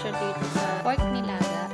siya dito sa pork nilaga.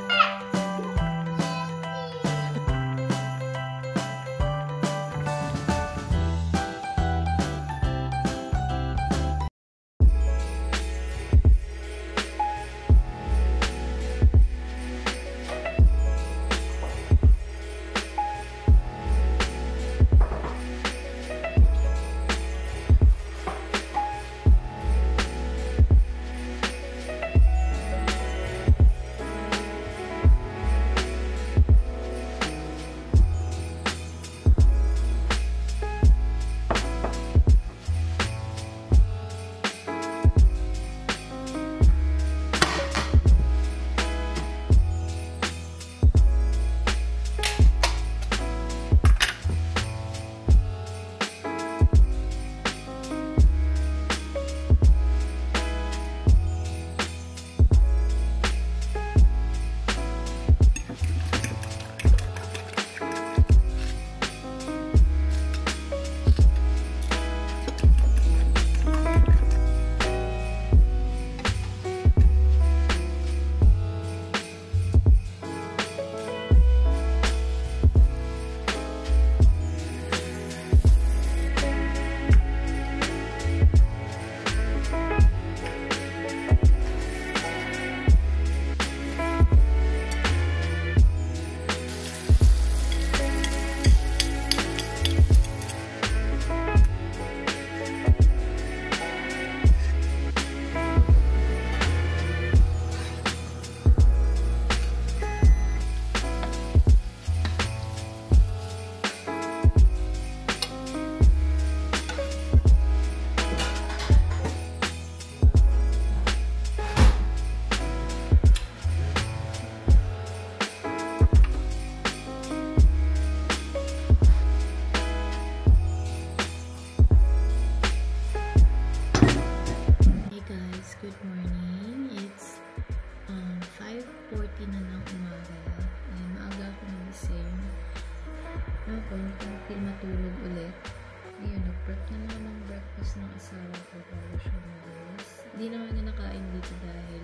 Good morning. It's 5:40 na ng umaga. Ay, maaga ako nagising. Ako, hindi ko na-feel matulog ulit. Ayun, nag-prep na naman ng breakfast ng asawa ko bago siya mag-alis. Hindi naman niya nakain dito dahil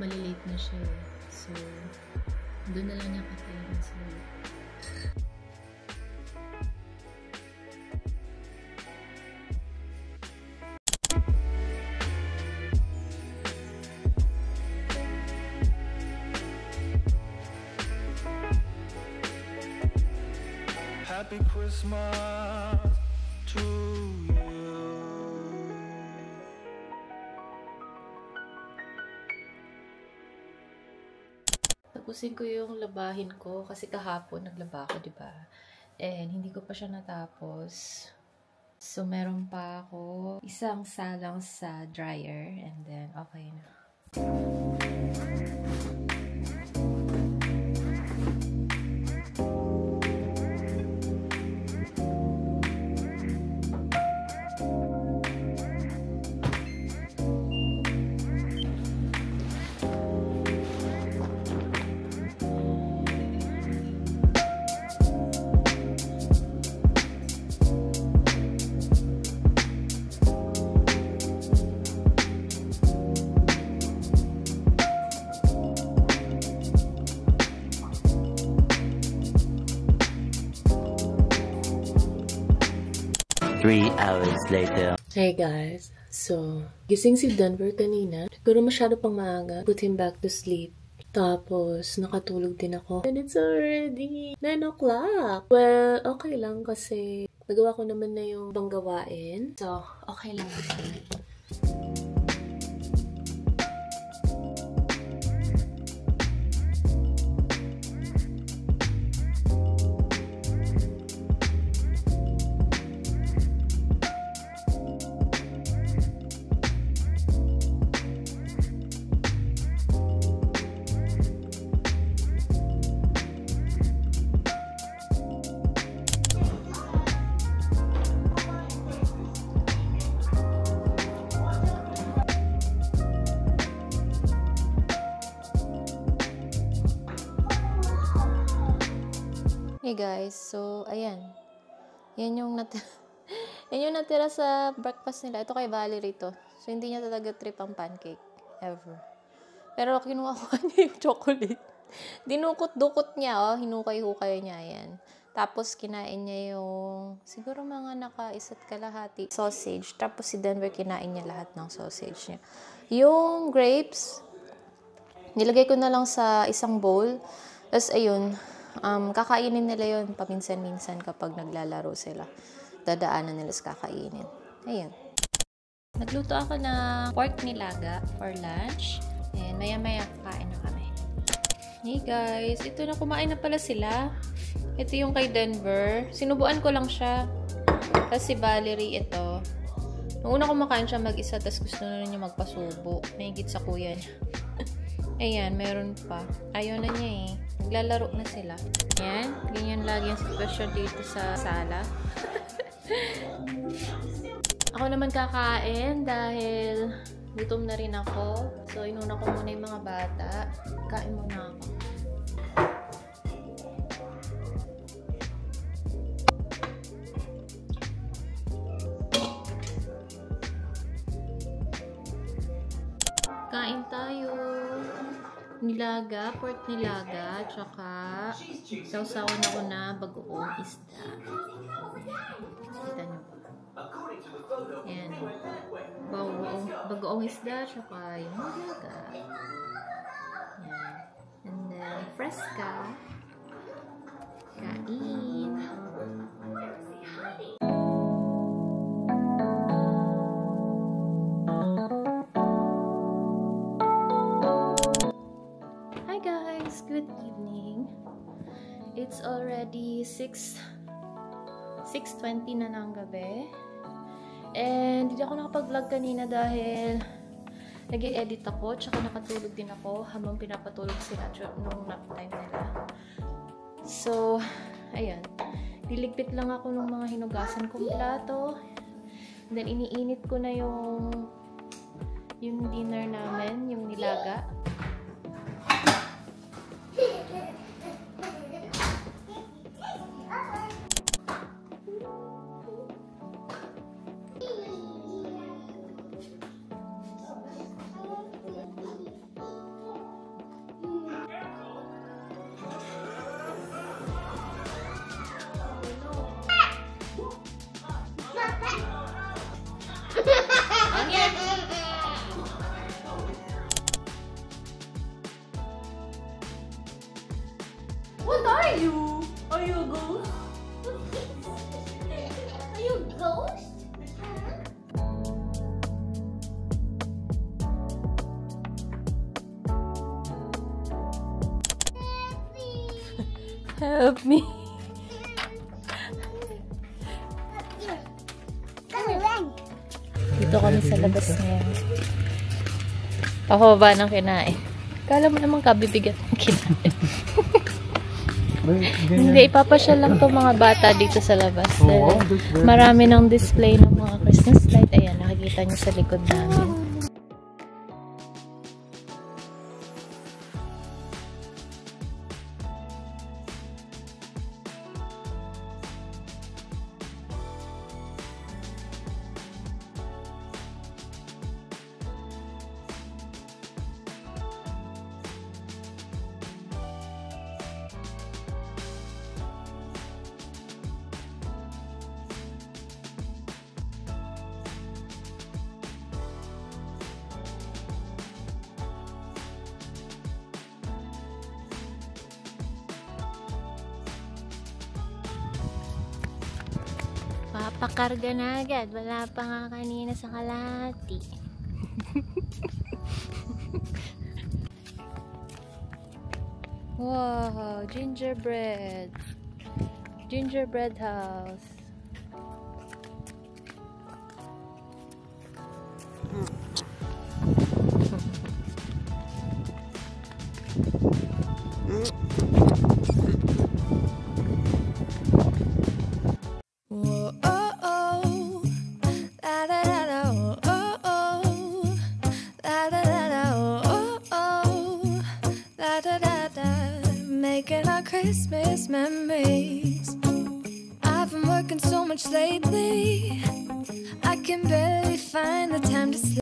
malilate na siya. So, doon na lang niya kakainin sa ulit. Happy Christmas to you. Tapusin ko yung labahin ko kasi kahapon naglaba ako, 'di ba? And hindi ko pa siya natapos. So meron pa ako isang salang sa dryer and then okay na. Three hours later. Hey guys, so gising si Denver kanina. Siguro masyado pang maaga. Put him back to sleep. Tapos nakatulog din ako. And it's already 9 o'clock. Well, okay lang kasi nagawa ko naman na yung ibang gawain. So, okay lang kasi. Hey guys, so ayan. Yan yung natira sa breakfast nila. Ito kay Valerie to. So hindi niya talaga trip ang pancake ever. Pero kinuha ko niya yung chocolate. Dinukot-dukot niya, oh. Hinukay-hukay niya, yan. Tapos, kinain niya yung, siguro mga naka-isa't kalahati sausage. Tapos, si Denver, kinain niya lahat ng sausage niya. Yung grapes, nilagay ko na lang sa isang bowl. Tapos, ayun, kakainin nila yun paminsan-minsan kapag naglalaro sila. Dadaanan nila sa kakainin. Ayun. Nagluto ako ng pork nilaga for lunch. And maya-maya kakain na kami. Hey guys, ito na, kumain na pala sila. Ito yung kay Denver. Sinubuan ko lang siya. Tapos si Valerie ito. Nung una kumakain siya mag-isa, tapos gusto na rin niya magpasubo. Mahigit sa kuya niya. Ayan, meron pa. Ayaw na niya eh. Naglalaro na sila. Ayan, ganyan lagi ang sitwasyon dito sa sala. Ako naman kakain dahil gutom na rin ako. So, inuna ko muna yung mga bata. Kain muna ako. Kain tayo. Nilaga, pork nilaga, tsaka sausawan ako na bagoong isda. Kita nyo ba? Ayan. Bagoong isda, tsaka yung nilaga. Ayan. And then, fresca. Kain. Hi guys! Good evening. It's already 6:20 na ng gabi. And hindi ako nakapag-vlog kanina dahil nag-e-edit ako, tsaka nakatulog din ako habang pinapatulog sila nung nap time nila. So, ayan. Diligpit lang ako ng mga hinugasan kong plato. And then, iniinit ko na yung dinner namin, yung nilaga. What are you? Are you a ghost? Are you a ghost? Help me. Dito kami sa labas ngayon. Pahaba ng kinain. Kala mo naman kabibigat ng kinain. Hindi, ipapasyal lang to mga bata dito sa labas. Marami ng display ng mga Christmas light. Ayan, nakikita nyo sa likod namin. Papakarga na agad. Wala pa nga kanina sa kalahati. Wow, gingerbread. Gingerbread house. Making our Christmas memories. I've been working so much lately, I can barely find the time to sleep.